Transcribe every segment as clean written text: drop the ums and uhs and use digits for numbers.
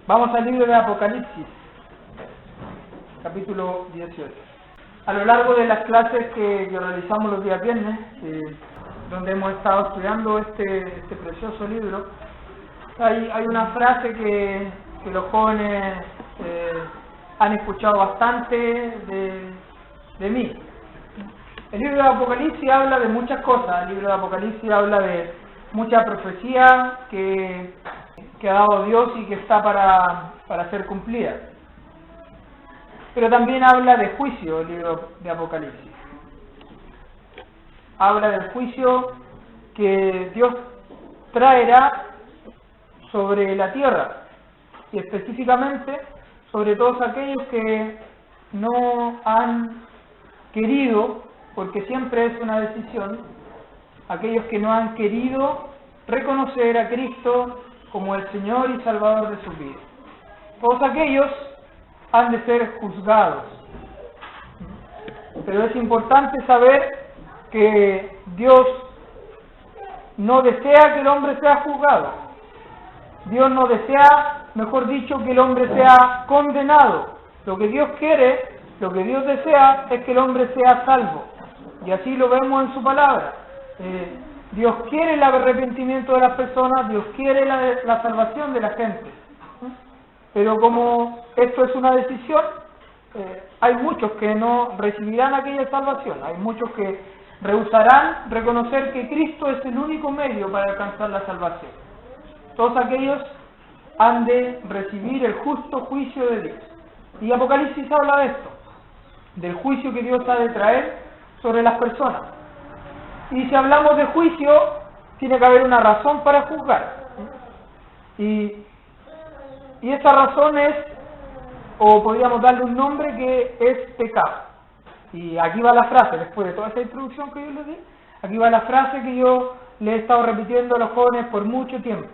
Vamos al libro de Apocalipsis, capítulo 18. A lo largo de las clases que realizamos los días viernes, donde hemos estado estudiando este precioso libro, hay una frase que los jóvenes han escuchado bastante de mí. El libro de Apocalipsis habla de muchas cosas. El libro de Apocalipsis habla de mucha profecía que ha dado Dios y que está para ser cumplida. Pero también habla de juicio el libro de Apocalipsis. Habla del juicio que Dios traerá sobre la tierra, y específicamente sobre todos aquellos que no han querido, porque siempre es una decisión, aquellos que no han querido reconocer a Cristo como el Señor y Salvador de sus vidas. Todos aquellos han de ser juzgados. Pero es importante saber que Dios no desea que el hombre sea juzgado. Dios no desea, mejor dicho, que el hombre sea condenado. Lo que Dios quiere, lo que Dios desea es que el hombre sea salvo. Y así lo vemos en su palabra. Dios quiere el arrepentimiento de las personas, Dios quiere la salvación de la gente. Pero como esto es una decisión, hay muchos que no recibirán aquella salvación, hay muchos que rehusarán reconocer que Cristo es el único medio para alcanzar la salvación. Todos aquellos han de recibir el justo juicio de Dios. Y Apocalipsis habla de esto, del juicio que Dios ha de traer sobre las personas. Y si hablamos de juicio, tiene que haber una razón para juzgar. Y esa razón es, o podríamos darle un nombre, que es pecado. Y aquí va la frase, después de toda esa introducción que yo les di, aquí va la frase que yo le he estado repitiendo a los jóvenes por mucho tiempo.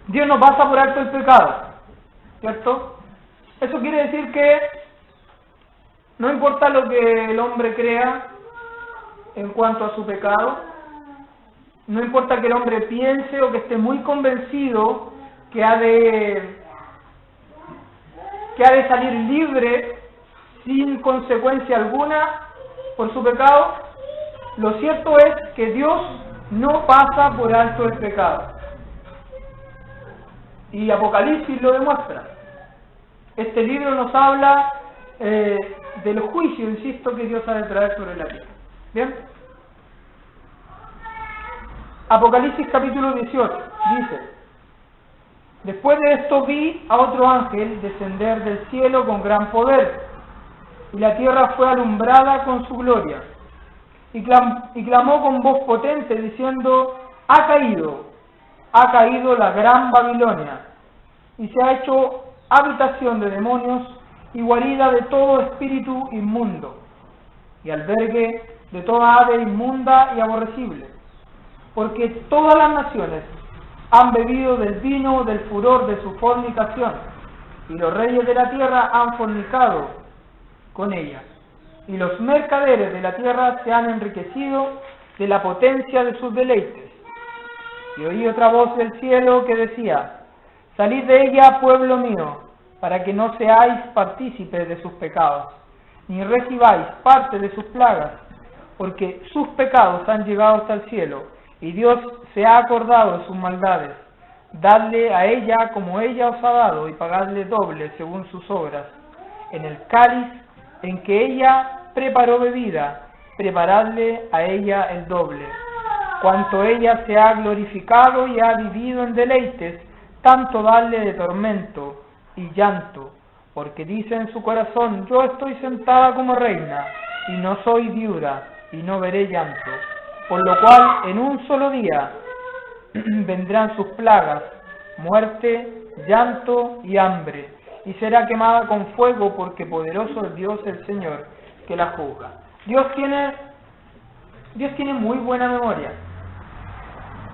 Dios no pasa por alto el pecado, ¿cierto? Eso quiere decir que no importa lo que el hombre crea en cuanto a su pecado, no importa que el hombre piense o que esté muy convencido que ha de salir libre sin consecuencia alguna por su pecado, lo cierto es que Dios no pasa por alto el pecado. Y Apocalipsis lo demuestra. Este libro nos habla del juicio, insisto, que Dios ha de traer sobre la tierra. ¿Bien? Apocalipsis capítulo 18 dice: Después de esto vi a otro ángel descender del cielo con gran poder, y la tierra fue alumbrada con su gloria, y clamó con voz potente diciendo: ha caído la gran Babilonia, y se ha hecho habitación de demonios y guarida de todo espíritu inmundo, y albergue de toda ave inmunda y aborrecible, porque todas las naciones han bebido del vino del furor de su fornicación, y los reyes de la tierra han fornicado con ella, y los mercaderes de la tierra se han enriquecido de la potencia de sus deleites. Y oí otra voz del cielo que decía: salid de ella, pueblo mío, para que no seáis partícipes de sus pecados, ni recibáis parte de sus plagas, porque sus pecados han llegado hasta el cielo, y Dios se ha acordado de sus maldades. Dadle a ella como ella os ha dado, y pagadle doble según sus obras. En el cáliz en que ella preparó bebida, preparadle a ella el doble. Cuanto ella se ha glorificado y ha vivido en deleites, tanto dadle de tormento y llanto, porque dice en su corazón: yo estoy sentada como reina, y no soy viuda, y no veré llanto. Por lo cual en un solo día vendrán sus plagas, muerte, llanto y hambre, y será quemada con fuego, porque poderoso es Dios el Señor que la juzga. Dios tiene muy buena memoria.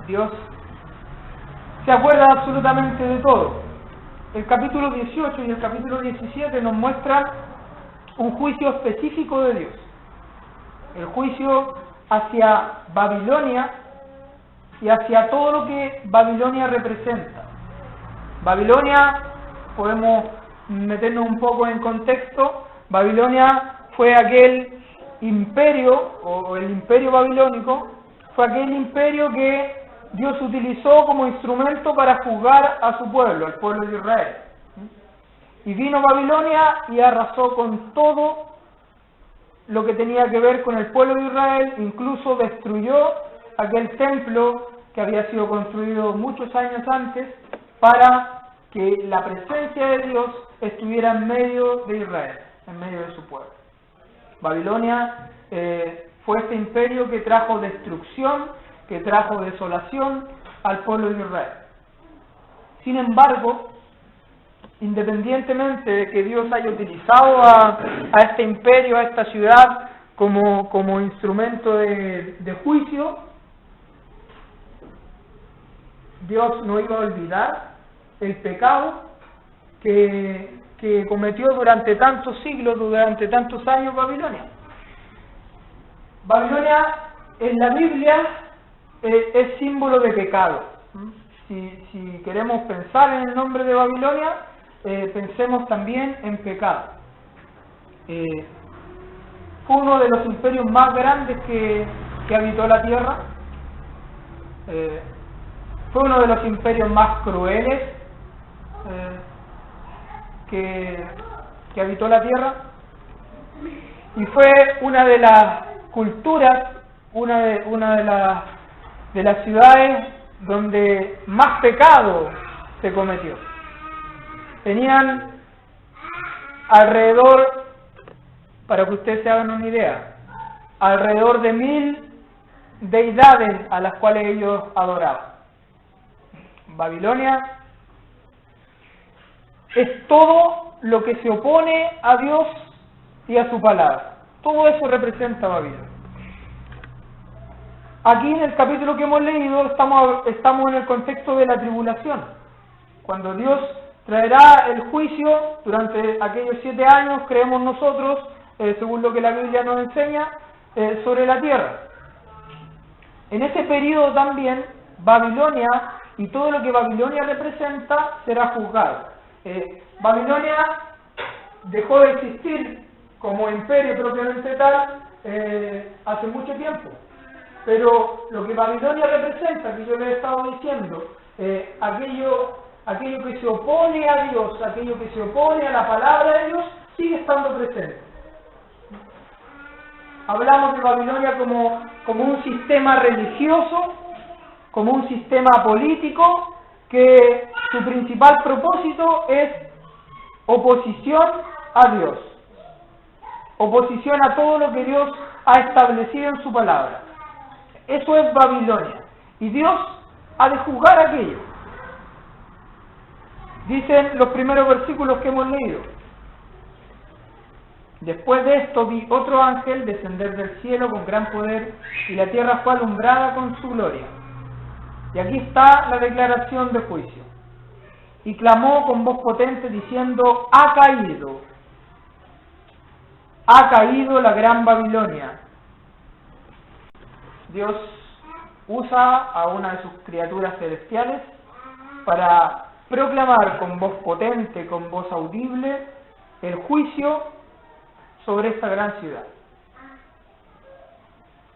Dios se acuerda absolutamente de todo. El capítulo 18 y el capítulo 17 nos muestran un juicio específico de Dios. El juicio hacia Babilonia y hacia todo lo que Babilonia representa. Babilonia podemos meternos un poco en contexto. Babilonia fue aquel imperio, o el imperio babilónico, fue aquel imperio que Dios utilizó como instrumento para juzgar a su pueblo, al pueblo de Israel. Y vino Babilonia y arrasó con todo lo que tenía que ver con el pueblo de Israel, incluso destruyó aquel templo que había sido construido muchos años antes para que la presencia de Dios estuviera en medio de Israel, en medio de su pueblo. Babilonia fue este imperio que trajo destrucción, que trajo desolación al pueblo de Israel. Sin embargo, independientemente de que Dios haya utilizado a este imperio, a esta ciudad, como instrumento de juicio, Dios no iba a olvidar el pecado que cometió durante tantos siglos, durante tantos años Babilonia. Babilonia en la Biblia es símbolo de pecado. Si queremos pensar en el nombre de Babilonia, pensemos también en pecado. Fue uno de los imperios más grandes que habitó la tierra. Fue uno de los imperios más crueles que habitó la tierra. Y fue una de las culturas, una de las ciudades donde más pecado se cometió. Tenían alrededor, para que ustedes se hagan una idea, alrededor de 1000 deidades a las cuales ellos adoraban. Babilonia es todo lo que se opone a Dios y a su palabra. Todo eso representa Babilonia. Aquí en el capítulo que hemos leído estamos en el contexto de la tribulación, cuando Dios traerá el juicio durante aquellos 7 años, creemos nosotros, según lo que la Biblia nos enseña, sobre la tierra. En ese periodo también Babilonia y todo lo que Babilonia representa será juzgado. Babilonia dejó de existir como imperio propiamente tal hace mucho tiempo, pero lo que Babilonia representa, que yo les he estado diciendo, aquello que se opone a Dios, aquello que se opone a la palabra de Dios, sigue estando presente. Hablamos de Babilonia como un sistema religioso, como un sistema político, que su principal propósito es oposición a Dios, oposición a todo lo que Dios ha establecido en su palabra. Eso es Babilonia, y Dios ha de juzgar aquello. Dicen los primeros versículos que hemos leído: después de esto vi otro ángel descender del cielo con gran poder, y la tierra fue alumbrada con su gloria. Y aquí está la declaración de juicio. Y clamó con voz potente diciendo: ha caído la gran Babilonia. Dios usa a una de sus criaturas celestiales para proclamar con voz potente, con voz audible, el juicio sobre esta gran ciudad.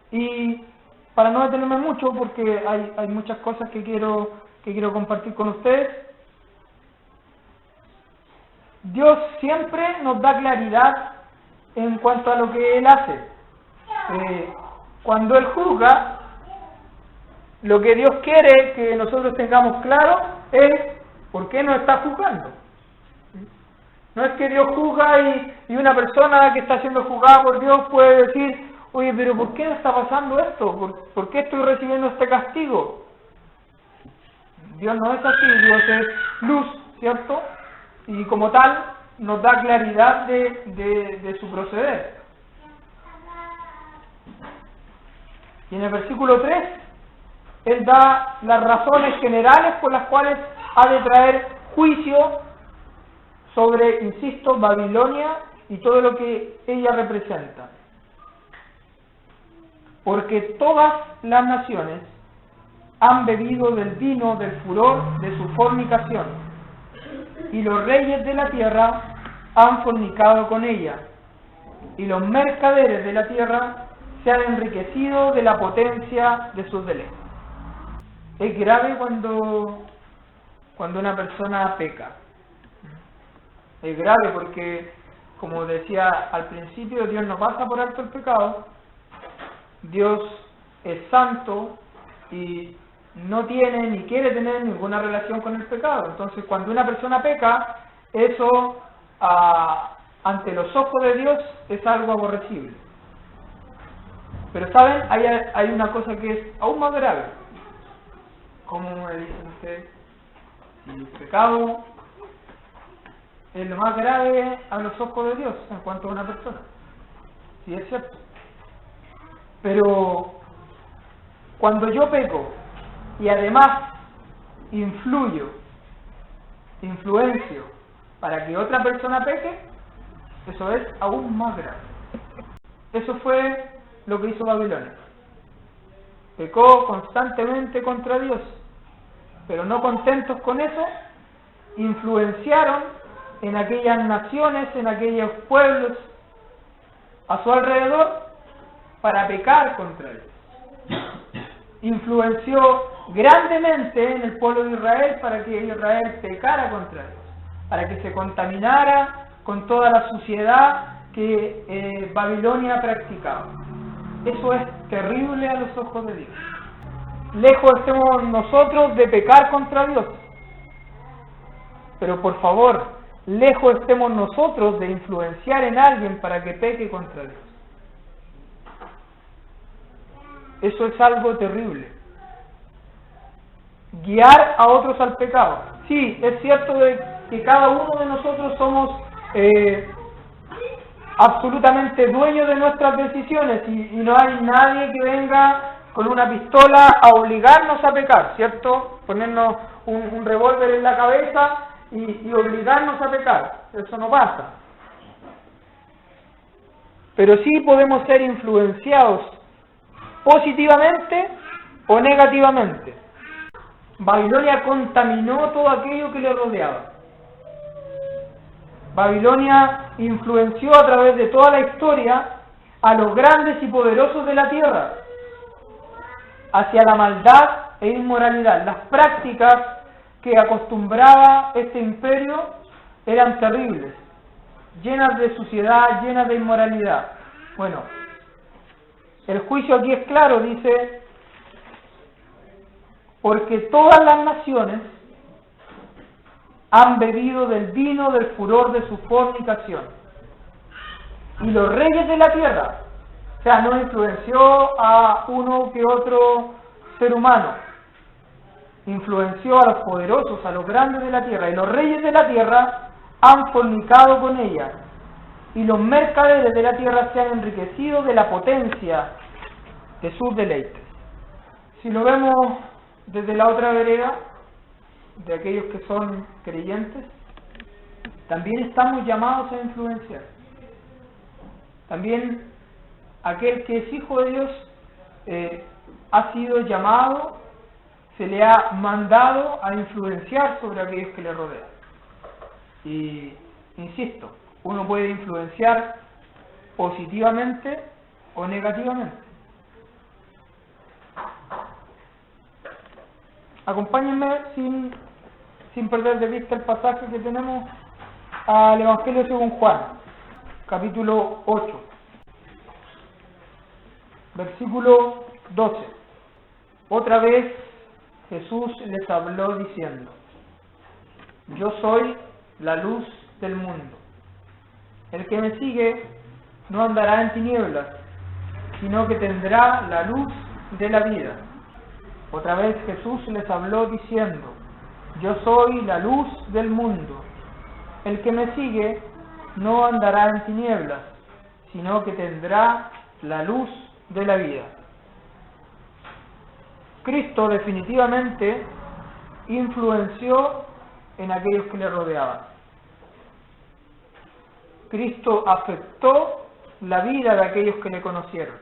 Y para no detenerme mucho, porque hay muchas cosas que quiero compartir con ustedes, Dios siempre nos da claridad en cuanto a lo que Él hace. Cuando Él juzga, lo que Dios quiere que nosotros tengamos claro es por qué nos está juzgando. No es que Dios juzga y una persona que está siendo juzgada por Dios puede decir: oye, pero ¿por qué me está pasando esto? ¿Por qué estoy recibiendo este castigo? Dios no es así, Dios es luz, ¿cierto? Y como tal nos da claridad de su proceder. Y en el versículo 3, Él da las razones generales por las cuales ha de traer juicio sobre, insisto, Babilonia y todo lo que ella representa. Porque todas las naciones han bebido del vino del furor de su fornicación. y los reyes de la tierra han fornicado con ella, y los mercaderes de la tierra se han enriquecido de la potencia de sus deleites. Es grave cuando una persona peca. Es grave porque, como decía al principio, Dios no pasa por alto el pecado. Dios es santo y no tiene ni quiere tener ninguna relación con el pecado. Entonces, cuando una persona peca, eso ante los ojos de Dios es algo aborrecible. Pero ¿saben? Hay una cosa que es aún más grave. ¿Cómo me dicen ustedes? Si el pecado es lo más grave a los ojos de Dios en cuanto a una persona. Sí, es cierto. Pero cuando yo peco y además influencio para que otra persona peque, eso es aún más grave. Eso fue lo que hizo Babilonia. Pecó constantemente contra Dios, pero no contentos con eso, influenciaron en aquellas naciones, en aquellos pueblos a su alrededor para pecar contra Él. Influenció grandemente en el pueblo de Israel para que Israel pecara contra Dios, para que se contaminara con toda la suciedad que Babilonia practicaba. Eso es terrible a los ojos de Dios. Lejos estemos nosotros de pecar contra Dios, pero por favor, lejos estemos nosotros de influenciar en alguien para que peque contra Dios. Eso es algo terrible. Guiar a otros al pecado. Sí, es cierto que cada uno de nosotros somos absolutamente dueños de nuestras decisiones y no hay nadie que venga con una pistola a obligarnos a pecar, ¿cierto? Ponernos un revólver en la cabeza y obligarnos a pecar. Eso no pasa. Pero sí podemos ser influenciados positivamente o negativamente. Babilonia contaminó todo aquello que le rodeaba. Babilonia influenció a través de toda la historia a los grandes y poderosos de la tierra hacia la maldad e inmoralidad. Las prácticas que acostumbraba este imperio eran terribles, llenas de suciedad, llenas de inmoralidad. Bueno, el juicio aquí es claro, dice, porque todas las naciones han bebido del vino del furor de su fornicación. Y los reyes de la tierra, o sea, no influenció a uno que otro ser humano, influenció a los poderosos, a los grandes de la tierra, y los reyes de la tierra han fornicado con ella, y los mercaderes de la tierra se han enriquecido de la potencia de sus deleites. Si lo vemos desde la otra vereda, de aquellos que son creyentes, también estamos llamados a influenciar. También aquel que es hijo de Dios ha sido llamado, se le ha mandado a influenciar sobre aquellos que le rodean. Y insisto, uno puede influenciar positivamente o negativamente. Acompáñenme sin perder de vista el pasaje que tenemos al Evangelio según Juan, capítulo 8, versículo 12. Otra vez Jesús les habló diciendo: yo soy la luz del mundo. El que me sigue no andará en tinieblas, sino que tendrá la luz de la vida. Otra vez Jesús les habló diciendo: yo soy la luz del mundo. El que me sigue no andará en tinieblas, sino que tendrá la luz de la vida. Cristo definitivamente influenció en aquellos que le rodeaban. Cristo afectó la vida de aquellos que le conocieron.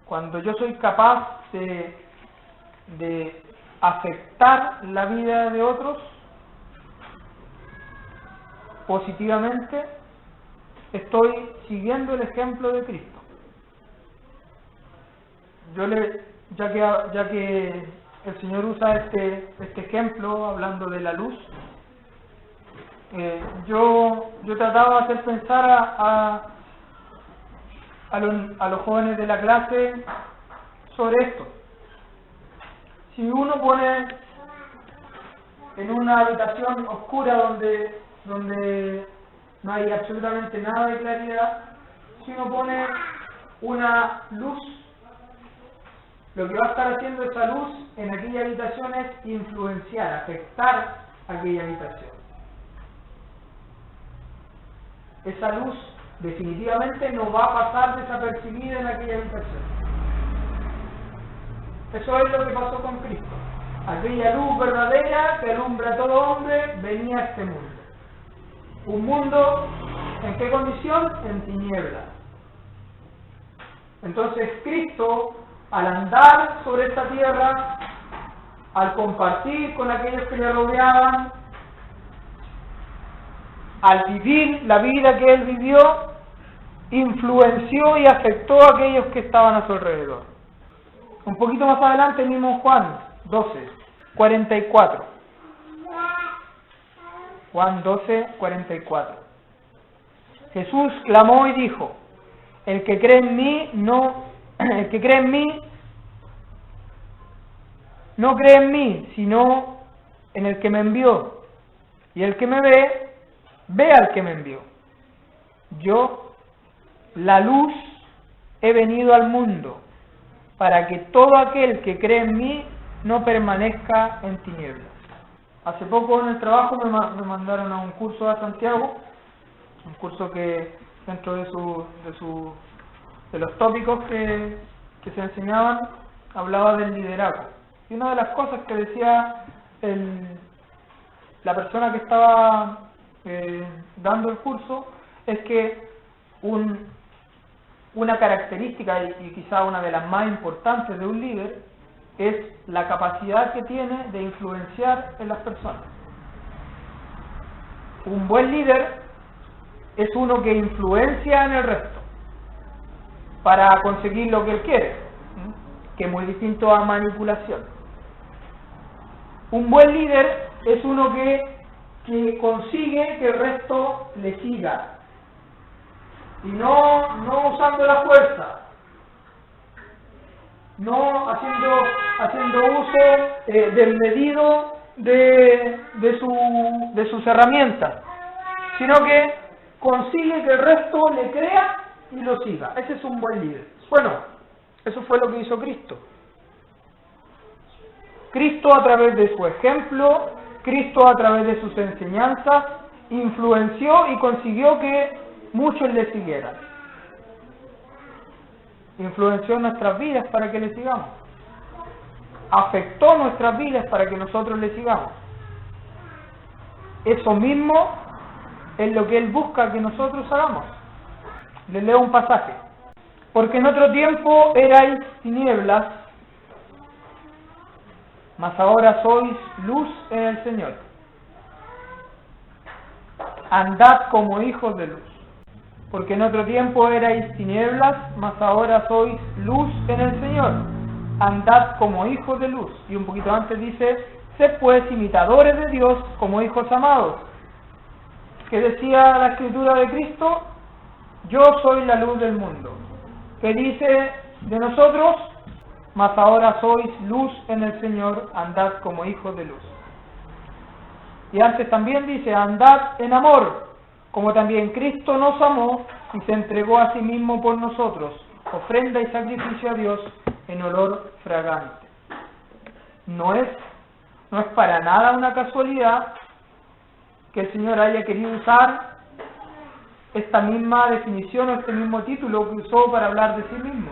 Cuando yo soy capaz de afectar la vida de otros, positivamente, estoy siguiendo el ejemplo de Cristo. Ya que el Señor usa este ejemplo hablando de la luz, yo trataba de hacer pensar a los jóvenes de la clase sobre esto. Si uno pone en una habitación oscura donde no hay absolutamente nada de claridad, si uno pone una luz, lo que va a estar haciendo esa luz en aquella habitación es influenciar, afectar aquella habitación. Esa luz definitivamente no va a pasar desapercibida en aquella habitación. Eso es lo que pasó con Cristo. Aquella luz verdadera que alumbra a todo hombre venía a este mundo. Un mundo, ¿en qué condición? En tinieblas. Entonces Cristo, al andar sobre esta tierra, al compartir con aquellos que le rodeaban, al vivir la vida que Él vivió, influenció y afectó a aquellos que estaban a su alrededor. Un poquito más adelante mismo Juan 12, 44. Juan 12, 44. Jesús clamó y dijo: el que cree en mí no cree en mí, sino en el que me envió. Y el que me ve al que me envió. Yo, la luz, he venido al mundo, para que todo aquel que cree en mí no permanezca en tinieblas. Hace poco en el trabajo me mandaron a un curso a Santiago, un curso que dentro de los tópicos que se enseñaban hablaba del liderazgo. Y una de las cosas que decía la persona que estaba dando el curso es que una característica y quizá una de las más importantes de un líder es la capacidad que tiene de influenciar en las personas. Un buen líder es uno que influencia en el resto para conseguir lo que él quiere, que es muy distinto a manipulación. Un buen líder es uno que consigue que el resto le siga y no usando la fuerza, no haciendo uso desmedido de sus herramientas, sino que consigue que el resto le crea y lo siga. Ese es un buen líder. Bueno, eso fue lo que hizo Cristo. Cristo, a través de su ejemplo, Cristo, a través de sus enseñanzas, influenció y consiguió que muchos le siguieran. Influenció nuestras vidas para que le sigamos. Afectó nuestras vidas para que nosotros le sigamos. Eso mismo es lo que Él busca que nosotros hagamos. Les leo un pasaje. Porque en otro tiempo erais tinieblas, mas ahora sois luz en el Señor. Andad como hijos de luz. Porque en otro tiempo erais tinieblas, mas ahora sois luz en el Señor. Andad como hijos de luz. Y un poquito antes dice: sed pues imitadores de Dios como hijos amados. ¿Qué decía la Escritura de Cristo? Yo soy la luz del mundo. ¿Qué dice de nosotros? Mas ahora sois luz en el Señor, andad como hijos de luz. Y antes también dice: andad en amor, como también Cristo nos amó y se entregó a sí mismo por nosotros, ofrenda y sacrificio a Dios en olor fragante. No es para nada una casualidad que el Señor haya querido usar esta misma definición o este mismo título que usó para hablar de sí mismo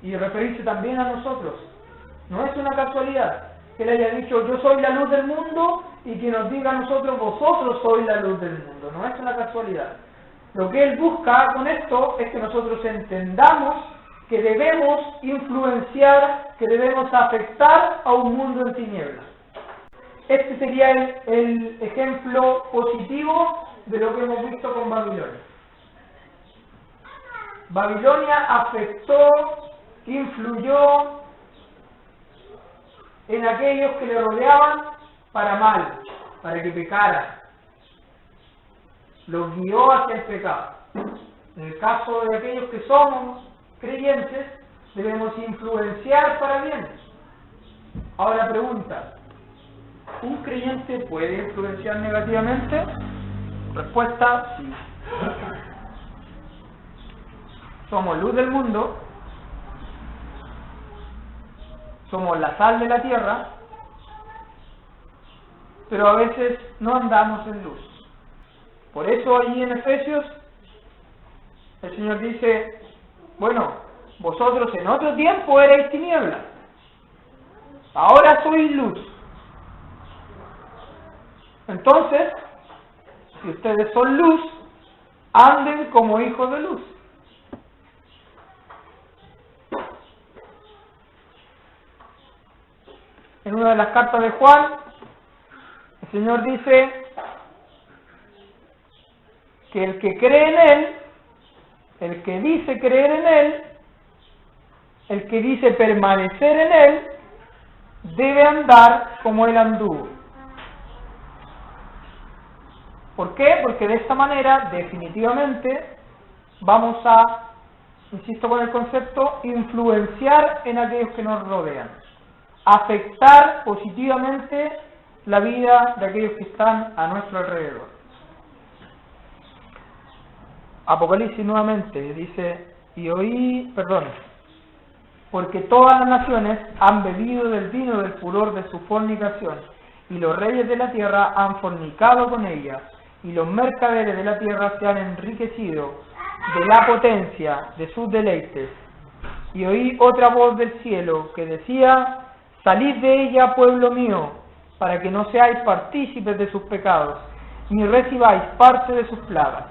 y referirse también a nosotros. No es una casualidad que Él haya dicho: yo soy la luz del mundo, y que nos diga a nosotros: vosotros sois la luz del mundo. No es una casualidad. Lo que Él busca con esto es que nosotros entendamos que debemos influenciar, que debemos afectar a un mundo en tinieblas. este sería el ejemplo positivo de lo que hemos visto con Babilonia. Babilonia afectó, influyó en aquellos que le rodeaban para mal, para que pecaran. Los guió hacia el pecado. En el caso de aquellos que somos creyentes, debemos influenciar para bien. Ahora pregunta, ¿un creyente puede influenciar negativamente? Respuesta, sí. Somos luz del mundo, somos la sal de la tierra, pero a veces no andamos en luz. Por eso allí en Efesios el Señor dice, bueno, vosotros en otro tiempo erais tinieblas, ahora sois luz. Entonces, si ustedes son luz, anden como hijos de luz. En una de las cartas de Juan, el Señor dice que el que cree en Él, el que dice creer en Él, el que dice permanecer en Él, debe andar como Él anduvo. ¿Por qué? Porque de esta manera, definitivamente, vamos a, insisto con el concepto, influenciar en aquellos que nos rodean. Afectar positivamente la vida de aquellos que están a nuestro alrededor. Apocalipsis nuevamente dice, porque todas las naciones han bebido del vino del furor de su fornicación, y los reyes de la tierra han fornicado con ella, y los mercaderes de la tierra se han enriquecido de la potencia de sus deleites. Y oí otra voz del cielo que decía, salid de ella, pueblo mío, para que no seáis partícipes de sus pecados, ni recibáis parte de sus plagas.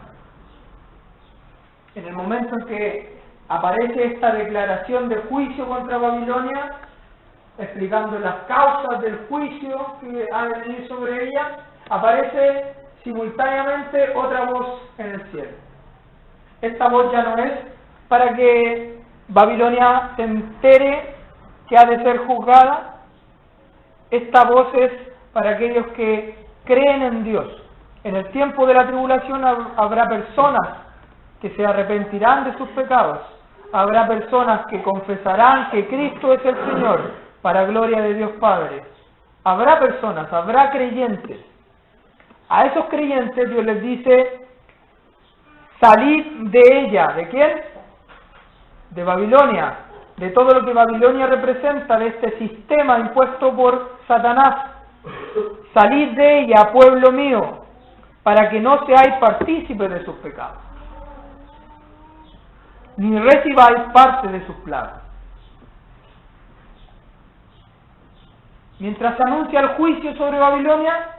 En el momento en que aparece esta declaración de juicio contra Babilonia, explicando las causas del juicio que ha de venir sobre ella, aparece simultáneamente otra voz en el cielo. Esta voz ya no es para que Babilonia se entere que ha de ser juzgada. Esta voz es para aquellos que creen en Dios. En el tiempo de la tribulación habrá personas que se arrepentirán de sus pecados. Habrá personas que confesarán que Cristo es el Señor, para gloria de Dios Padre. Habrá personas, habrá creyentes. A esos creyentes Dios les dice, salid de ella. ¿De quién? De Babilonia. De todo lo que Babilonia representa, de este sistema impuesto por Satanás. Salid de ella, pueblo mío, para que no seáis partícipes de sus pecados, ni recibáis parte de sus plagas. Mientras se anuncia el juicio sobre Babilonia,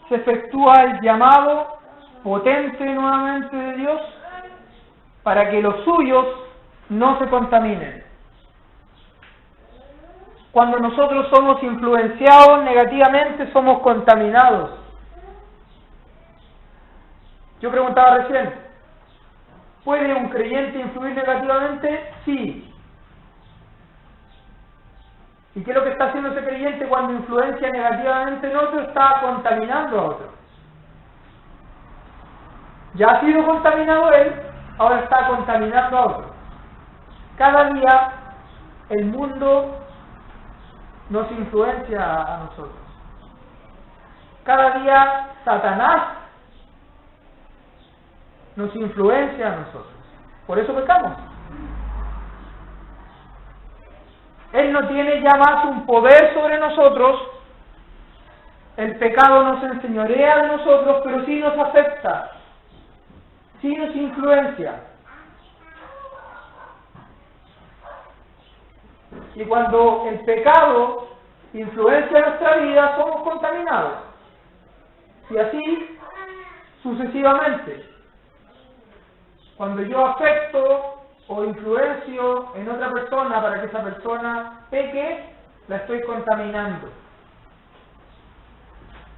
se efectúa el llamado potente nuevamente de Dios para que los suyos no se contaminen. Cuando nosotros somos influenciados negativamente, somos contaminados. Yo preguntaba recién, ¿puede un creyente influir negativamente? Sí. ¿Y qué es lo que está haciendo ese creyente cuando influencia negativamente en otro? Está contaminando a otro. Ya ha sido contaminado él, ahora está contaminando a otro. Cada día el mundo nos influencia a nosotros. Cada día Satanás nos influencia a nosotros. Por eso pecamos. Él no tiene ya más un poder sobre nosotros. El pecado nos enseñorea de nosotros, pero sí nos afecta, sí nos influencia. Y cuando el pecado influencia nuestra vida, somos contaminados. Y así sucesivamente. Cuando yo afecto o influencio en otra persona para que esa persona peque, la estoy contaminando.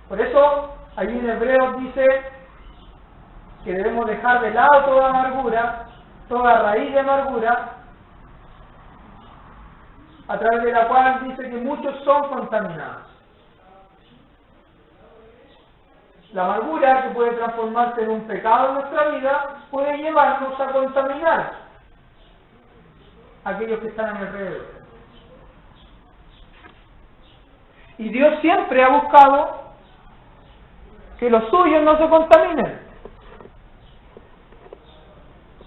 Por eso, allí en Hebreos dice que debemos dejar de lado toda amargura, toda raíz de amargura, a través de la cual dice que muchos son contaminados. La amargura, que puede transformarse en un pecado en nuestra vida, puede llevarnos a contaminar a aquellos que están a mi alrededor. Y Dios siempre ha buscado que los suyos no se contaminen.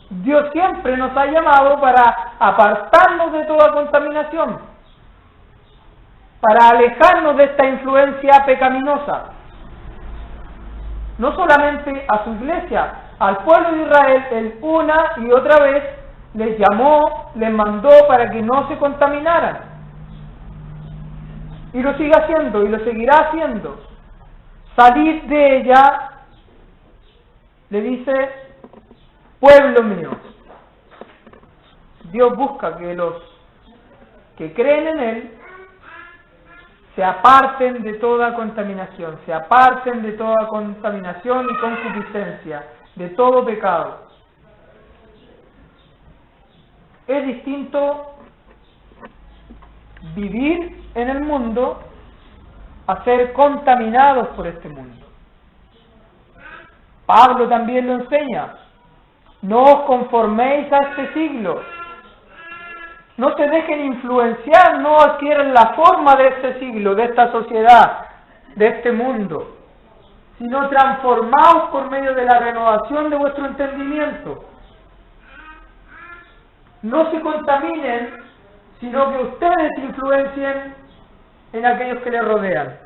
Dios siempre nos ha llamado para apartarnos de toda contaminación, para alejarnos de esta influencia pecaminosa. No solamente a su iglesia, al pueblo de Israel, Él una y otra vez les llamó, les mandó para que no se contaminaran. Y lo sigue haciendo y lo seguirá haciendo. Salid de ella, le dice, pueblo mío. Dios busca que los que creen en Él se aparten de toda contaminación, se aparten de toda contaminación y concupiscencia, de todo pecado. Es distinto vivir en el mundo a ser contaminados por este mundo. Pablo también lo enseña. No os conforméis a este siglo. No se dejen influenciar, no adquieran la forma de este siglo, de esta sociedad, de este mundo, sino transformaos por medio de la renovación de vuestro entendimiento. No se contaminen, sino que ustedes influencien en aquellos que les rodean.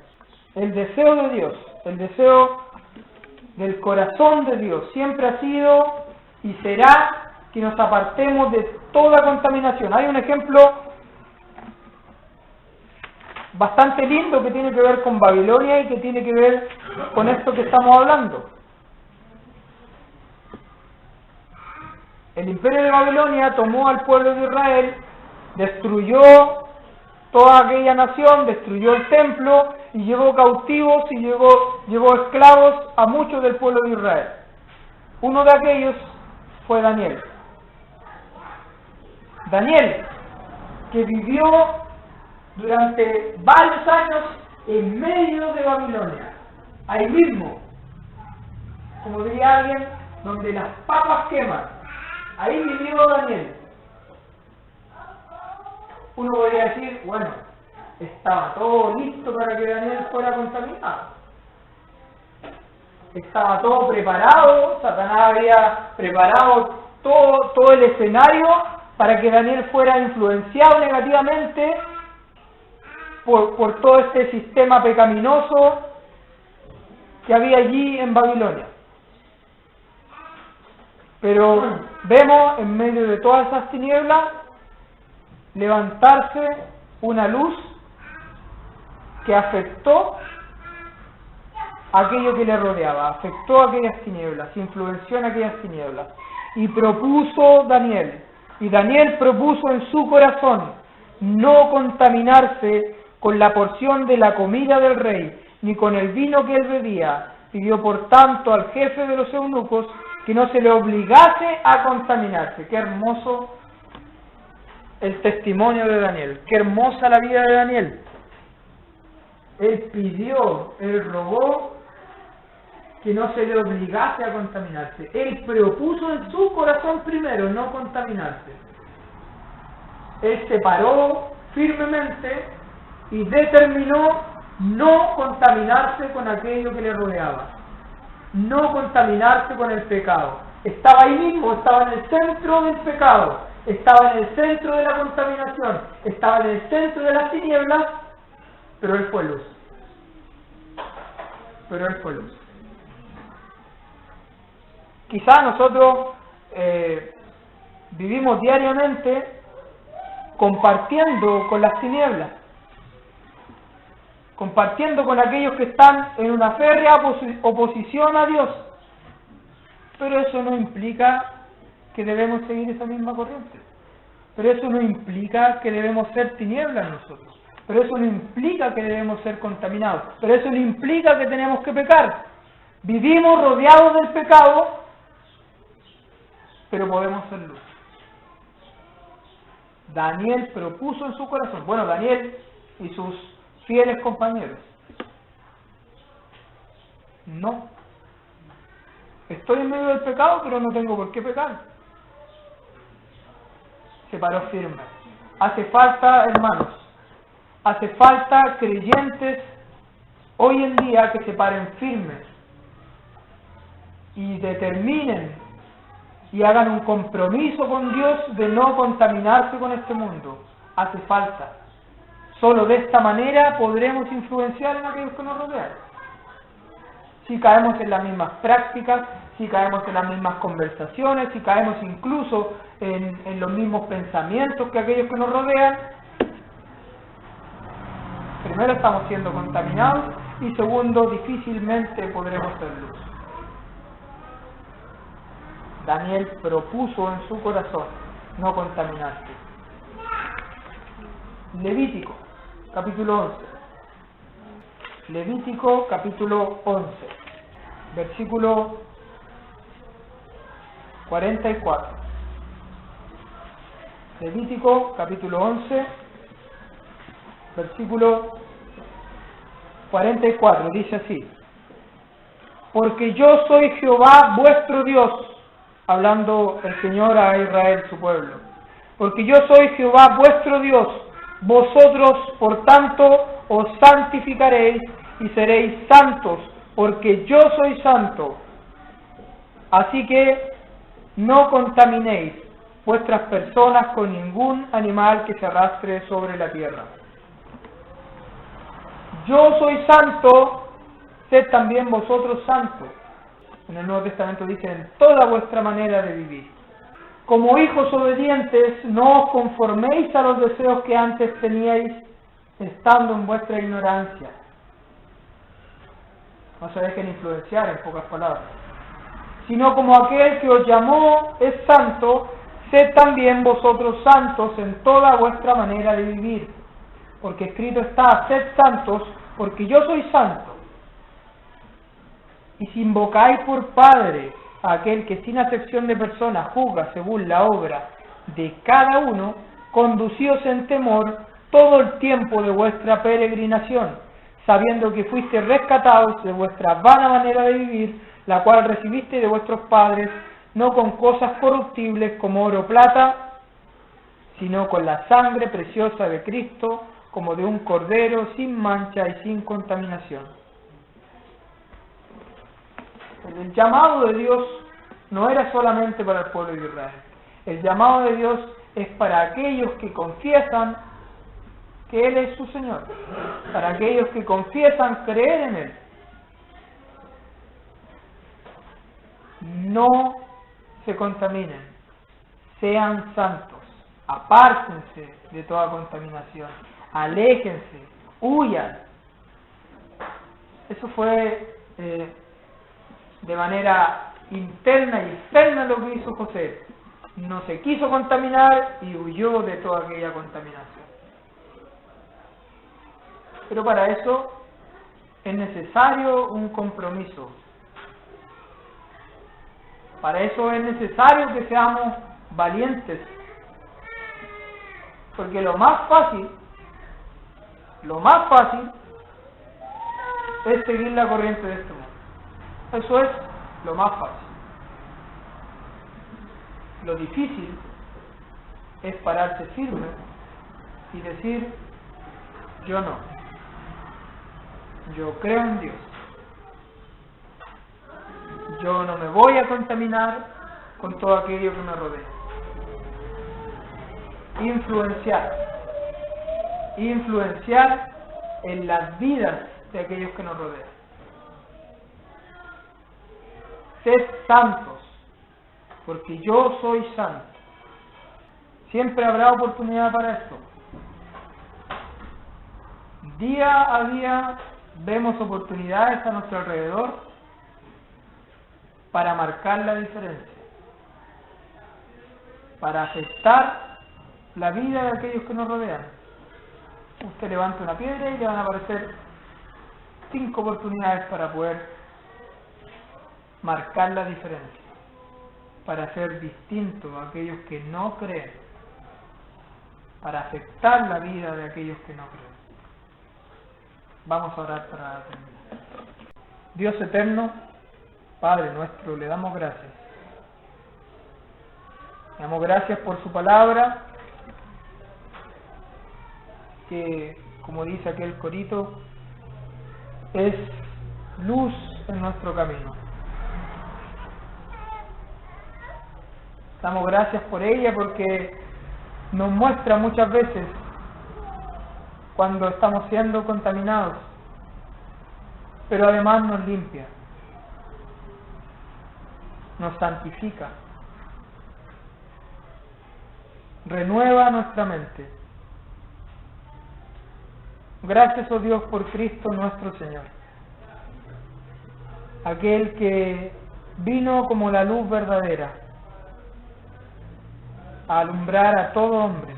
El deseo de Dios, el deseo del corazón de Dios siempre ha sido y será que nos apartemos de toda contaminación. Hay un ejemplo bastante lindo que tiene que ver con Babilonia y que tiene que ver con esto que estamos hablando. El imperio de Babilonia tomó al pueblo de Israel, destruyó toda aquella nación, destruyó el templo y llevó cautivos y llevó esclavos a muchos del pueblo de Israel. Uno de aquellos fue Daniel. Daniel, que vivió durante varios años en medio de Babilonia, ahí mismo, como diría alguien, donde las papas queman, ahí vivió Daniel. Uno podría decir, bueno, estaba todo listo para que Daniel fuera contaminado. Estaba todo preparado, Satanás había preparado todo el escenario para que Daniel fuera influenciado negativamente por todo este sistema pecaminoso que había allí en Babilonia. Pero vemos en medio de todas esas tinieblas levantarse una luz que afectó aquello que le rodeaba, afectó aquellas tinieblas, influenció en aquellas tinieblas. Y propuso Daniel, y Daniel propuso en su corazón no contaminarse con la porción de la comida del rey, ni con el vino que él bebía. Pidió por tanto al jefe de los eunucos que no se le obligase a contaminarse. Qué hermoso el testimonio de Daniel, qué hermosa la vida de Daniel. Él pidió, él rogó que no se le obligase a contaminarse. Él propuso en su corazón primero no contaminarse. Él se paró firmemente y determinó no contaminarse con aquello que le rodeaba, no contaminarse con el pecado. Estaba ahí mismo, estaba en el centro del pecado, estaba en el centro de la contaminación, estaba en el centro de las tinieblas, pero él fue luz. Pero él fue luz. Quizá nosotros vivimos diariamente compartiendo con las tinieblas, compartiendo con aquellos que están en una férrea oposición a Dios, pero eso no implica que debemos seguir esa misma corriente, pero eso no implica que debemos ser tinieblas nosotros, pero eso no implica que debemos ser contaminados, pero eso no implica que tenemos que pecar. Vivimos rodeados del pecado, pero podemos ser luz. Daniel propuso en su corazón, bueno, Daniel y sus fieles compañeros, no, estoy en medio del pecado, pero no tengo por qué pecar. Se paró firme. Hace falta, hermanos, hace falta creyentes hoy en día que se paren firmes y determinen y hagan un compromiso con Dios de no contaminarse con este mundo. Hace falta. Solo de esta manera podremos influenciar en aquellos que nos rodean. Si caemos en las mismas prácticas, si caemos en las mismas conversaciones, si caemos incluso en los mismos pensamientos que aquellos que nos rodean, primero estamos siendo contaminados y segundo, difícilmente podremos ser luz. Daniel propuso en su corazón no contaminarse. Levítico, capítulo 11. Levítico, capítulo 11, versículo 44. Levítico, capítulo 11, versículo 44, dice así: porque yo soy Jehová vuestro Dios, hablando el Señor a Israel, su pueblo. Porque yo soy Jehová vuestro Dios, vosotros por tanto os santificaréis y seréis santos, porque yo soy santo. Así que no contaminéis vuestras personas con ningún animal que se arrastre sobre la tierra. Yo soy santo, sed también vosotros santos. En el Nuevo Testamento dice, en toda vuestra manera de vivir. Como hijos obedientes, no os conforméis a los deseos que antes teníais, estando en vuestra ignorancia. No se dejen influenciar, en pocas palabras. Sino como aquel que os llamó es santo, sed también vosotros santos en toda vuestra manera de vivir. Porque escrito está, sed santos, porque yo soy santo. Y si invocáis por Padre a aquel que sin acepción de personas juzga según la obra de cada uno, conducíos en temor todo el tiempo de vuestra peregrinación, sabiendo que fuisteis rescatados de vuestra vana manera de vivir, la cual recibisteis de vuestros padres, no con cosas corruptibles como oro o plata, sino con la sangre preciosa de Cristo, como de un cordero sin mancha y sin contaminación. El llamado de Dios no era solamente para el pueblo de Israel. El llamado de Dios es para aquellos que confiesan que Él es su Señor, para aquellos que confiesan creer en Él. No se contaminen, sean santos, apártense de toda contaminación, aléjense, huyan. Eso fue de manera interna y externa lo que hizo José. No se quiso contaminar y huyó de toda aquella contaminación. Pero para eso es necesario un compromiso. Para eso es necesario que seamos valientes. Porque lo más fácil es seguir la corriente de este mundo. Eso es lo más fácil. Lo difícil es pararse firme y decir, yo no. Yo creo en Dios. Yo no me voy a contaminar con todo aquello que me rodea. Influenciar en las vidas de aquellos que nos rodean. Sed santos, porque yo soy santo. Siempre habrá oportunidad para esto. Día a día vemos oportunidades a nuestro alrededor para marcar la diferencia, para afectar la vida de aquellos que nos rodean. usted levanta una piedra y le van a aparecer 5 oportunidades para poder marcar la diferencia, para ser distinto a aquellos que no creen, para afectar la vida de aquellos que no creen. Vamos a orar para terminar. Dios eterno, Padre nuestro, le damos gracias. Le damos gracias por su palabra, que, como dice aquel corito, es luz en nuestro camino. Damos gracias por ella porque nos muestra muchas veces cuando estamos siendo contaminados, pero además nos limpia, nos santifica, renueva nuestra mente. Gracias, oh Dios, por Cristo nuestro Señor, aquel que vino como la luz verdadera a alumbrar a todo hombre,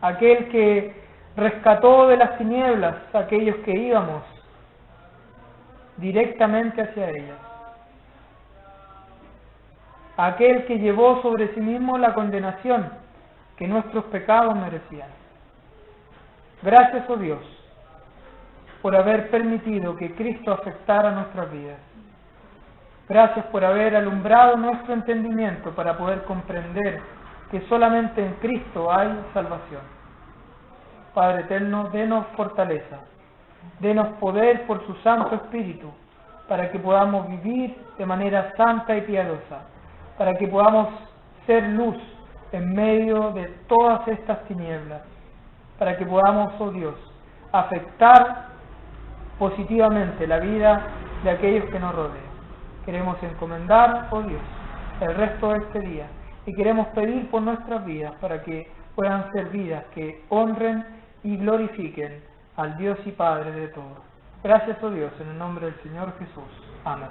aquel que rescató de las tinieblas a aquellos que íbamos directamente hacia ellas, aquel que llevó sobre sí mismo la condenación que nuestros pecados merecían. Gracias, oh Dios, por haber permitido que Cristo afectara nuestras vidas. Gracias por haber alumbrado nuestro entendimiento para poder comprender que solamente en Cristo hay salvación. Padre eterno, denos fortaleza, denos poder por su Santo Espíritu, para que podamos vivir de manera santa y piadosa, para que podamos ser luz en medio de todas estas tinieblas, para que podamos, oh Dios, afectar positivamente la vida de aquellos que nos rodean. Queremos encomendar, oh Dios, el resto de este día y queremos pedir por nuestras vidas para que puedan ser vidas que honren y glorifiquen al Dios y Padre de todos. Gracias, oh Dios, en el nombre del Señor Jesús. Amén.